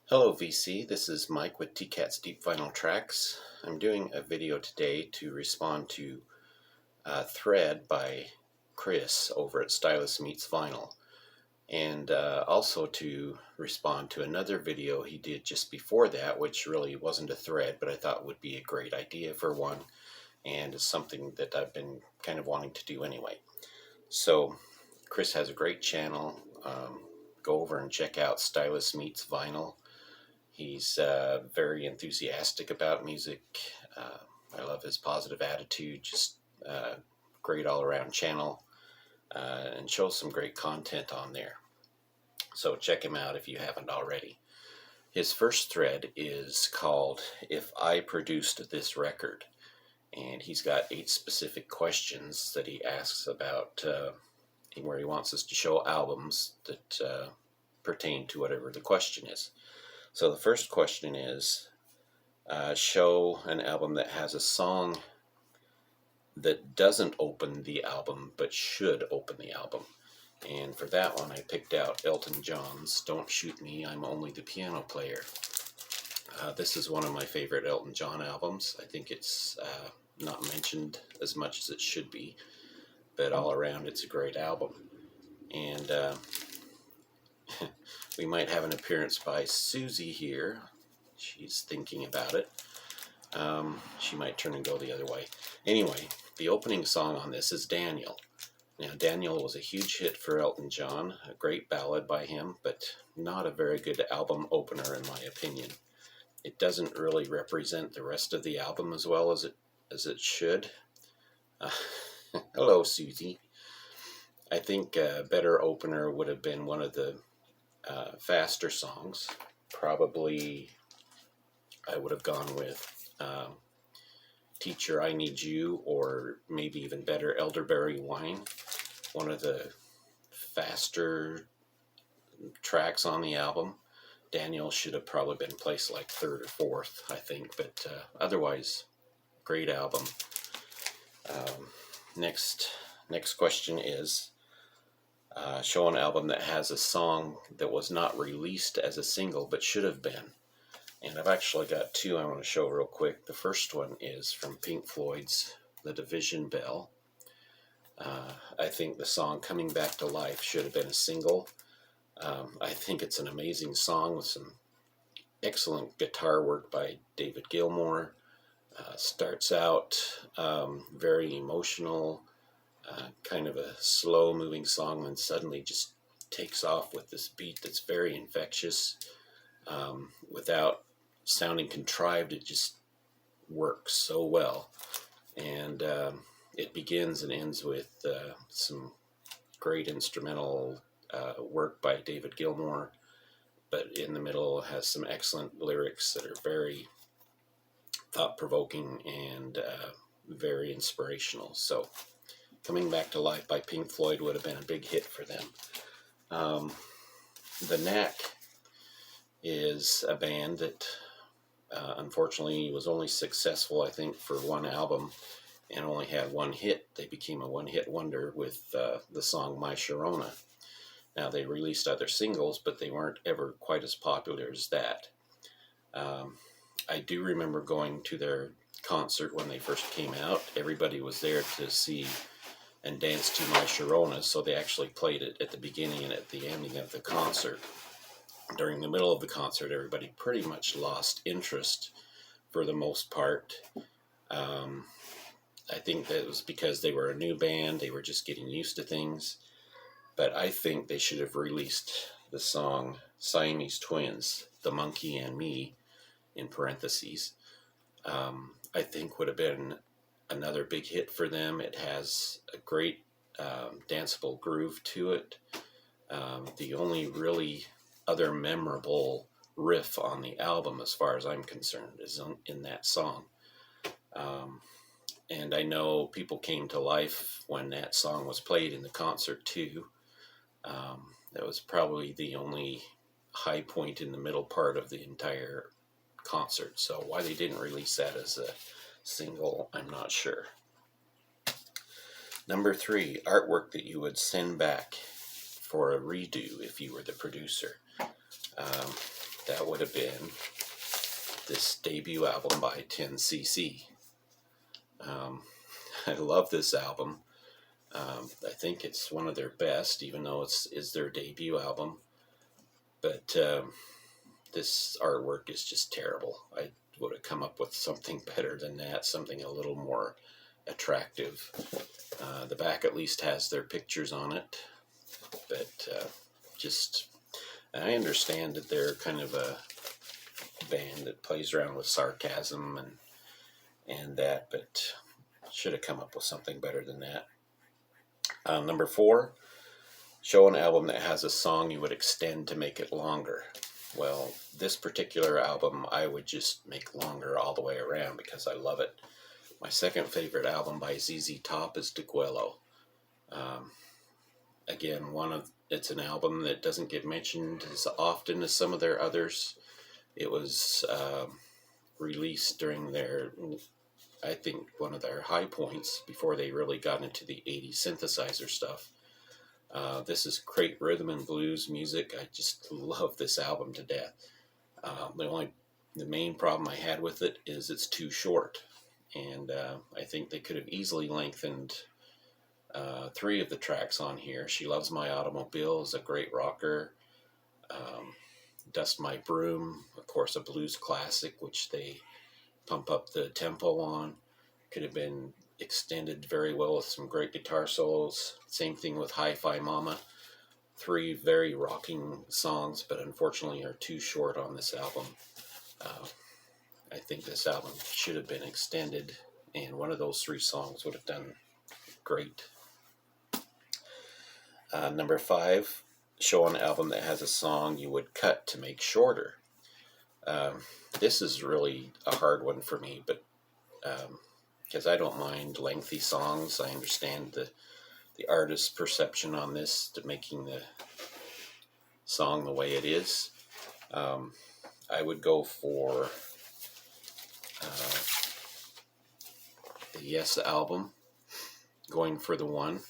Hello VC, this is Mike with TCAT's Deep Vinyl Tracks. I'm doing a video today to respond to a thread by Chris over at Stylus Meets Vinyl, and also to respond to another video he did just before that, which really wasn't a thread, but I thought would be a great idea for one, and is something that I've been kind of wanting to do anyway. So Chris has a great channel. Go over and check out Stylus Meets Vinyl. He's very enthusiastic about music. I love his positive attitude, just great all-around channel, and shows some great content on there. So check him out if you haven't already. His first thread is called "If I Produced This Record," and he's got 8 specific questions that he asks about where he wants us to show albums that pertain to whatever the question is. So the first question is, show an album that has a song that doesn't open the album but should open the album. And for that one I picked out Elton John's "Don't Shoot Me, I'm Only the Piano Player." This is one of my favorite Elton John albums. I think it's not mentioned as much as it should be, but all around it's a great album. And we might have an appearance by Susie here. She's thinking about it. She might turn and go the other way. Anyway, the opening song on this is Daniel. Now, Daniel was a huge hit for Elton John, a great ballad by him, but not a very good album opener in my opinion. It doesn't really represent the rest of the album as well as it should. Hello, Susie. I think a better opener would have been one of the faster songs. Probably I would have gone with "Teacher, I Need You," or maybe even better, "Elderberry Wine," one of the faster tracks on the album. Daniel should have probably been placed like 3rd or 4th, I think, but otherwise, great album. Next question is, show an album that has a song that was not released as a single but should have been. And I've actually got 2 I want to show real quick. The first one is from Pink Floyd's "The Division Bell." I think the song "Coming Back to Life" should have been a single. I think it's an amazing song with some excellent guitar work by David Gilmour. Starts out very emotional, kind of a slow-moving song, and suddenly just takes off with this beat that's very infectious. Without sounding contrived, it just works so well. And it begins and ends with some great instrumental work by David Gilmour, but in the middle has some excellent lyrics that are very thought-provoking and very inspirational. So "Coming Back to Life" by Pink Floyd would have been a big hit for them. The Knack is a band that unfortunately was only successful, I think, for 1 album and only had 1 hit. They became a one-hit wonder with the song "My Sharona." Now, they released other singles, but they weren't ever quite as popular as that. I do remember going to their concert when they first came out. Everybody was there to see and dance to "My Sharona," so they actually played it at the beginning and at the ending of the concert. During the middle of the concert, everybody pretty much lost interest for the most part. I think that was because they were a new band. They were just getting used to things. But I think they should have released the song "Siamese Twins," "The Monkey and Me," in parentheses. I think would have been another big hit for them. It has a great danceable groove to it. The only really other memorable riff on the album, as far as I'm concerned, is in that song. And I know people came to life when that song was played in the concert too. That was probably the only high point in the middle part of the entire concert. So why they didn't release that as a single, I'm not sure. Number 3, artwork that you would send back for a redo if you were the producer. That would have been this debut album by 10cc. I love this album. I think it's one of their best, even though is their debut album. But this artwork is just terrible. I would have come up with something better than that, something a little more attractive. The back at least has their pictures on it, but I understand that they're kind of a band that plays around with sarcasm and that, but should have come up with something better than that. Number 4, show an album that has a song you would extend to make it longer. Well, this particular album I would just make longer all the way around because I love it. My second favorite album by ZZ Top is Degüello. Again, it's an album that doesn't get mentioned as often as some of their others. It was released during I think one of their high points before they really got into the 80s synthesizer stuff. This is great rhythm and blues music. I just love this album to death. The main problem I had with it is it's too short, and I think they could have easily lengthened 3 of the tracks on here. She Loves My Automobile is a great rocker. Dust My Broom, of course, a blues classic, which they pump up the tempo on. Could have been extended very well with some great guitar solos. Same thing with Hi-Fi Mama. 3 very rocking songs, but unfortunately are too short on this album. I think this album should have been extended, and one of those 3 songs would have done great. Number 5, show an album that has a song you would cut to make shorter. This is really a hard one for me, but because I don't mind lengthy songs. I understand the artist's perception on this to making the song the way it is. I would go for the Yes album, going for the 1.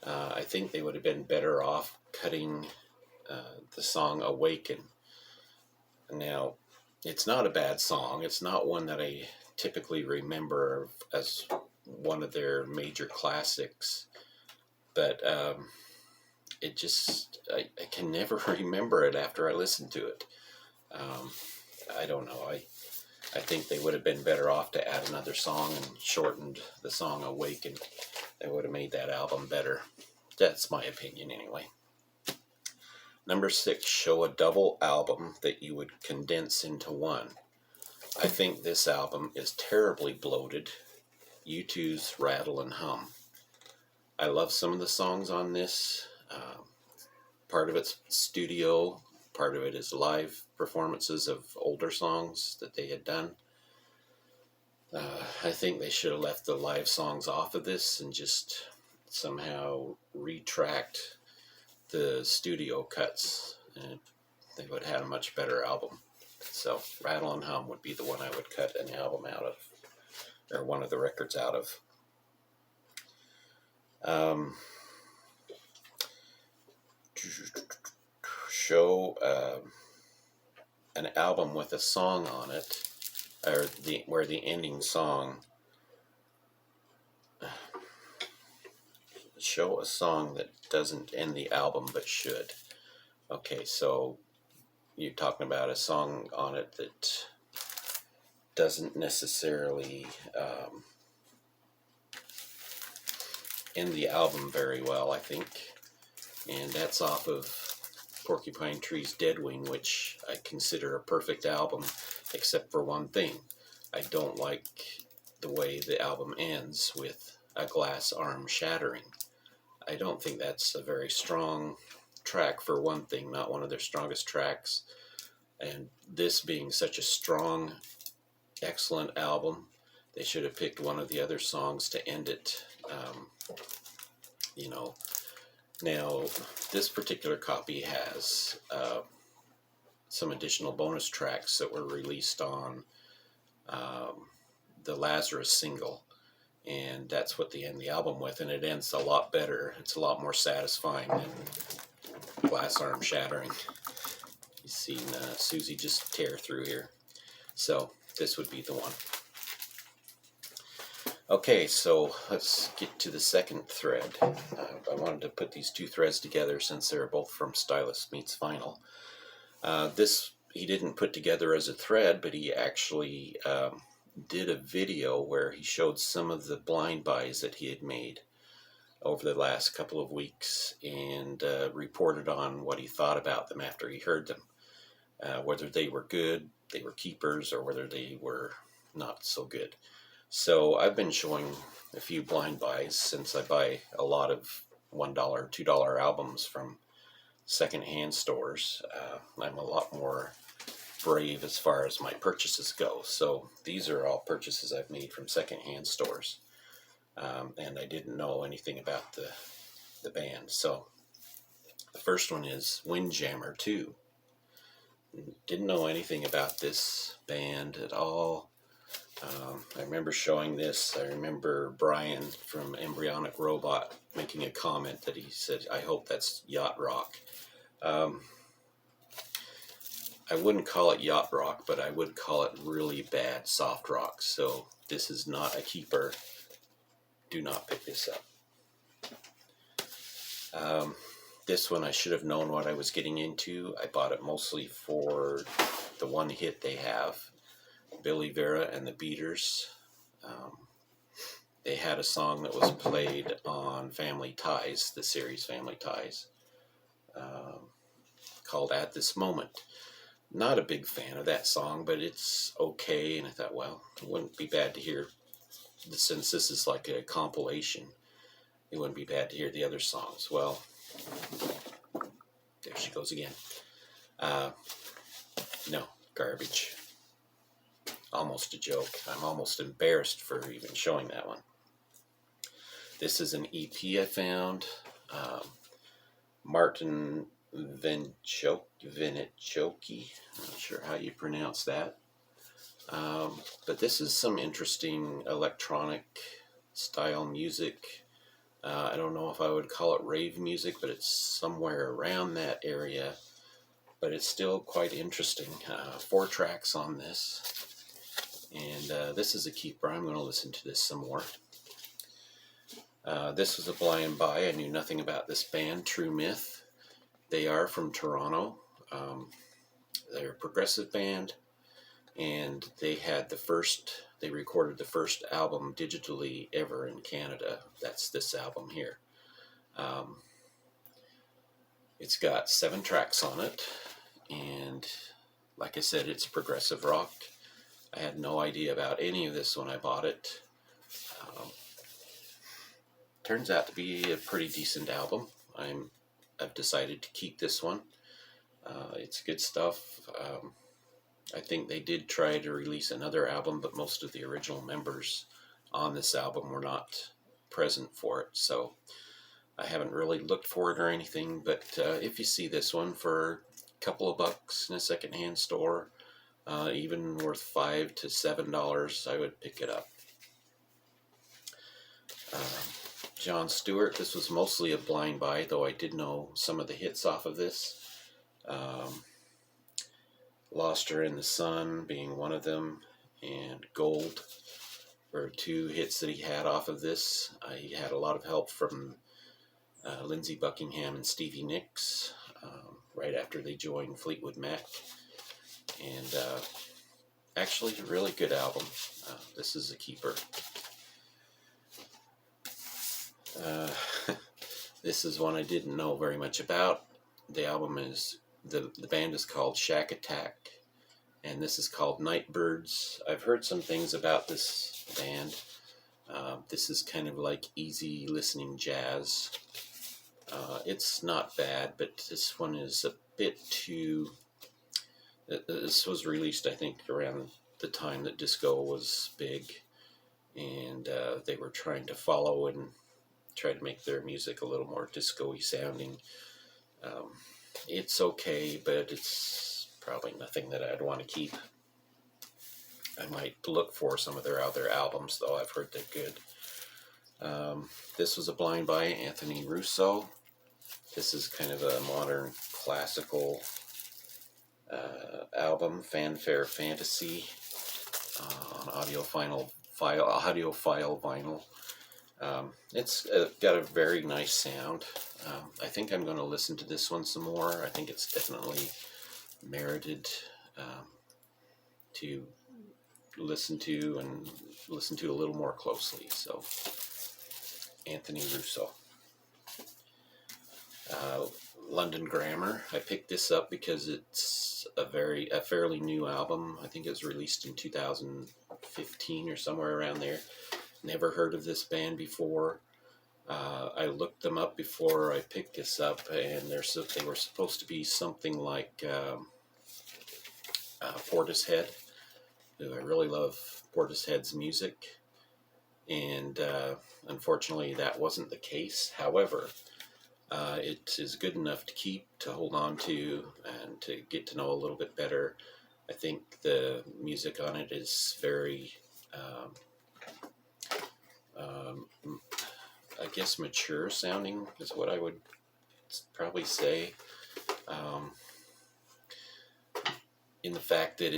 I think they would have been better off cutting the song Awaken. Now, it's not a bad song. It's not one that I typically remember as one of their major classics, but it just, I can never remember it after I listen to it. I don't know. I think they would have been better off to add another song and shortened the song Awaken. They would have made that album better. That's my opinion anyway. Number 6, show a double album that you would condense into one. I think this album is terribly bloated. U2's Rattle and Hum. I love some of the songs on this. Part of it's studio, part of it is live performances of older songs that they had done. I think they should have left the live songs off of this and just somehow retract the studio cuts, and they would have had a much better album. So Rattle and Hum would be the one I would cut an album out of, or one of the records out of. Show an album with a song on it, or where the ending song. Show a song that doesn't end the album but should. Okay, so you're talking about a song on it that doesn't necessarily end the album very well, I think. And that's off of Porcupine Tree's Dead Wing, which I consider a perfect album, except for one thing. I don't like the way the album ends with a glass arm shattering. I don't think that's a very strong track, for one thing, not one of their strongest tracks. And this being such a strong, excellent album, they should have picked one of the other songs to end it. Now, this particular copy has some additional bonus tracks that were released on the Lazarus single, and that's what they end the album with, and it ends a lot better. It's a lot more satisfying than Glass Arm Shattering. You've seen Susie just tear through here. So this would be the one. Okay, so let's get to the second thread. I wanted to put these two threads together since they're both from Stylus Meets Vinyl. This he didn't put together as a thread, but he actually did a video where he showed some of the blind buys that he had made over the last couple of weeks and reported on what he thought about them after he heard them. Whether they were good, they were keepers, or whether they were not so good. So I've been showing a few blind buys since I buy a lot of $1, $2 albums from secondhand stores. I'm a lot more brave as far as my purchases go. So these are all purchases I've made from secondhand stores. And I didn't know anything about the band. So the first one is Windjammer 2. Didn't know anything about this band at all. I remember showing this. I remember Brian from Embryonic Robot making a comment that he said, I hope that's yacht rock. I wouldn't call it yacht rock, but I would call it really bad soft rock. So this is not a keeper. Do not pick this up. This one I should have known what I was getting into. I bought it mostly for the one hit they have. Billy Vera and the Beaters. They had a song that was played on Family Ties, the series Family Ties, called At This Moment. Not a big fan of that song, but it's okay, and I thought, well, it wouldn't be bad to hear, since this is like a compilation, it wouldn't be bad to hear the other songs. Well, there she goes again. No, garbage. Almost a joke. I'm almost embarrassed for even showing that one. This is an EP I found. Martin Vinichoki. I'm not sure how you pronounce that. But this is some interesting electronic style music. I don't know if I would call it rave music, but it's somewhere around that area. But it's still quite interesting. 4 tracks on this. And this is a keeper. I'm going to listen to this some more. This was a blind buy. I knew nothing about this band, True Myth. They are from Toronto. They're a progressive band. And they recorded the first album digitally ever in Canada. That's this album here. It's got 7 tracks on it. And like I said, it's progressive rock. I had no idea about any of this when I bought it. Turns out to be a pretty decent album. I've decided to keep this one. It's good stuff. I think they did try to release another album, but most of the original members on this album were not present for it. So I haven't really looked for it or anything, but if you see this one for a couple of bucks in a secondhand store, even worth $5 to $7, I would pick it up. John Stewart, this was mostly a blind buy, though I did know some of the hits off of this. Lost Her in the Sun being one of them, and Gold were 2 hits that he had off of this. He had a lot of help from Lindsey Buckingham and Stevie Nicks right after they joined Fleetwood Mac. And actually a really good album. This is a keeper. This is one I didn't know very much about. The album is, the band is called Shack Attack, and this is called Nightbirds. I've heard some things about this band. This is kind of like easy listening jazz. It's not bad, but this one is a bit too... This was released, I think, around the time that disco was big, and they were trying to follow and try to make their music a little more disco-y sounding. It's okay, but it's probably nothing that I'd want to keep. I might look for some of their other albums, though. I've heard they're good. This was a blind buy, Anthony Russo. This is kind of a modern classical album, Fanfare Fantasy, on audiophile vinyl. It's got a very nice sound. I think I'm going to listen to this one some more. I think it's definitely merited to listen to a little more closely. So, Anthony Russo. London Grammar. I picked this up because it's a fairly new album. I think it was released in 2015 or somewhere around there. Never heard of this band before. I looked them up before I picked this up, and they were supposed to be something like Portishead. I really love Portishead's music, and unfortunately that wasn't the case. However, it is good enough to hold on to, and to get to know a little bit better. I think the music on it is very, I guess, mature sounding is what I would probably say. In the fact that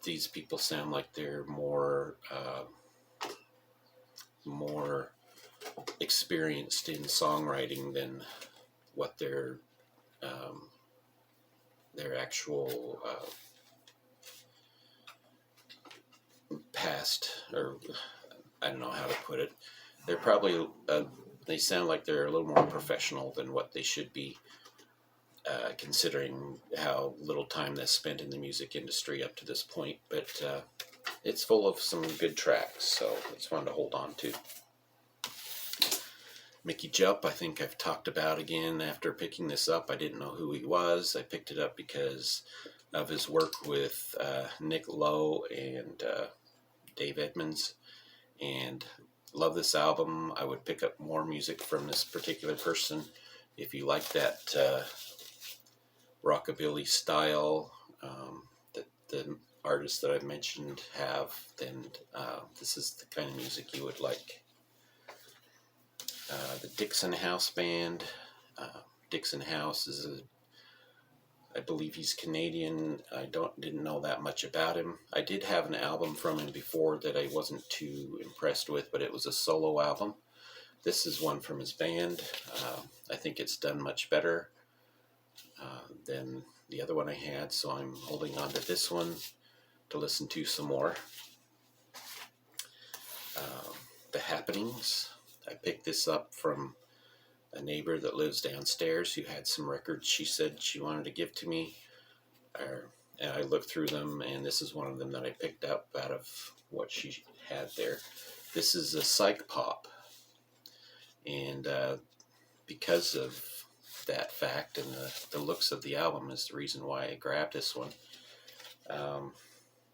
these people sound like they're more experienced in songwriting than what their actual past, or I don't know how to put it. They're probably they sound like they're a little more professional than what they should be, considering how little time they've spent in the music industry up to this point. But it's full of some good tracks, so it's one to hold on to. Mickey Jupp, I think I've talked about again after picking this up. I didn't know who he was. I picked it up because of his work with Nick Lowe and Dave Edmunds, and love this album. I would pick up more music from this particular person. If you like that rockabilly style that the artists that I've mentioned have, then this is the kind of music you would like. The Dixon House Band. Dixon House I believe he's Canadian. I didn't know that much about him. I did have an album from him before that I wasn't too impressed with, but it was a solo album. This is one from his band. I think it's done much better than the other one I had, so I'm holding on to this one to listen to some more. The Happenings. I picked this up from a neighbor that lives downstairs who had some records she said she wanted to give to me. And I looked through them, and this is one of them that I picked up out of what she had there. This is a psych pop, and because of that fact and the looks of the album is the reason why I grabbed this one.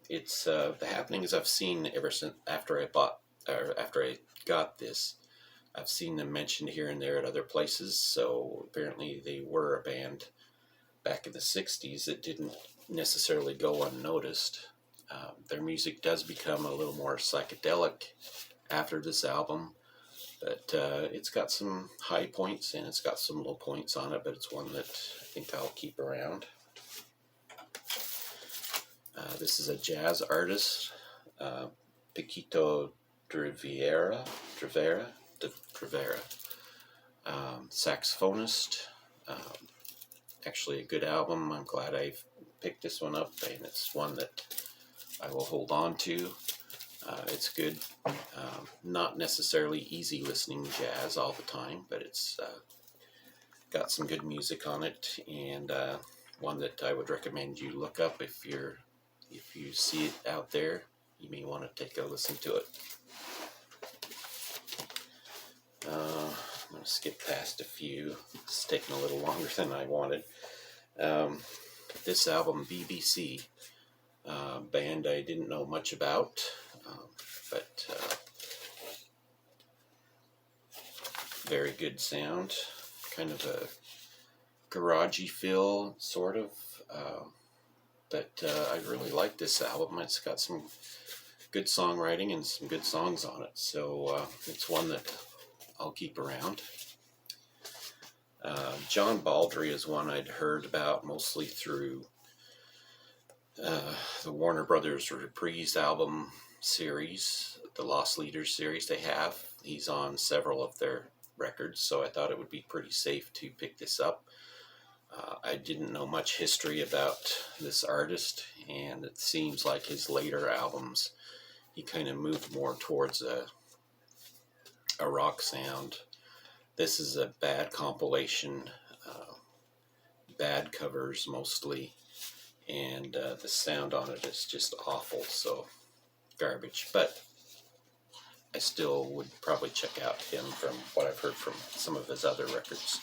It's The Happenings I've seen ever since after I got this. I've seen them mentioned here and there at other places, so apparently they were a band back in the 60s that didn't necessarily go unnoticed. Their music does become a little more psychedelic after this album, but it's got some high points and it's got some low points on it, but it's one that I think I'll keep around. This is a jazz artist, Paquito Trevera, saxophonist. Actually a good album. I'm glad I picked this one up, and it's one that I will hold on to. It's good. Not necessarily easy listening jazz all the time, but it's got some good music on it, and one that I would recommend you look up if you see it out there. You may want to take a listen to it. I'm going to skip past a few. It's taking a little longer than I wanted. This album, BBC, band I didn't know much about, but very good sound. Kind of a garagey feel, sort of. But I really like this album. It's got some good songwriting and some good songs on it. So it's one that I'll keep around. John Baldry is one I'd heard about mostly through the Warner Brothers Reprise album series, the Lost Leaders series they have. He's on several of their records, so I thought it would be pretty safe to pick this up. I didn't know much history about this artist, and it seems like his later albums, he kind of moved more towards a rock sound. This is a bad compilation, bad covers mostly, and the sound on it is just awful, so garbage. But I still would probably check out him from what I've heard from some of his other records.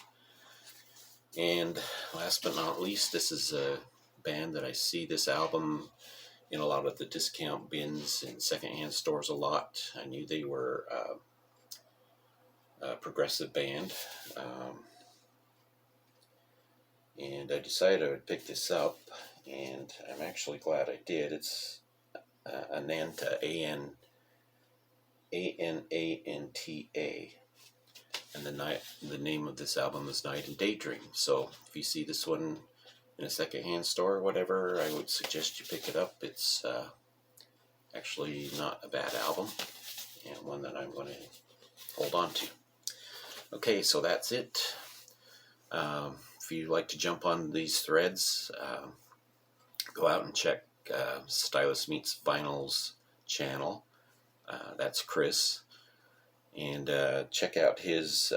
And last but not least, this is a band that I see this album in a lot of the discount bins in secondhand stores a lot. I knew they were a progressive band, and I decided I would pick this up, and I'm actually glad I did. It's Ananta, Ananta, and the name of this album is Night and Daydream. So if you see this one in a secondhand store or whatever, I would suggest you pick it up. It's actually not a bad album, and one that I'm going to hold on to. Okay, so that's it. If you like to jump on these threads, go out and check Stylus Meets Vinyl's channel. That's Chris. And check out his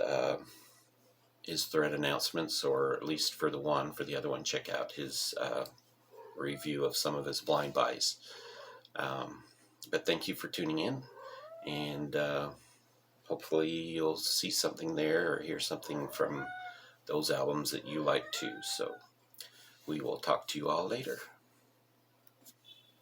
thread announcements, or at least for the other one, check out his review of some of his blind buys. But thank you for tuning in, and hopefully you'll see something there or hear something from those albums that you like too. So we will talk to you all later.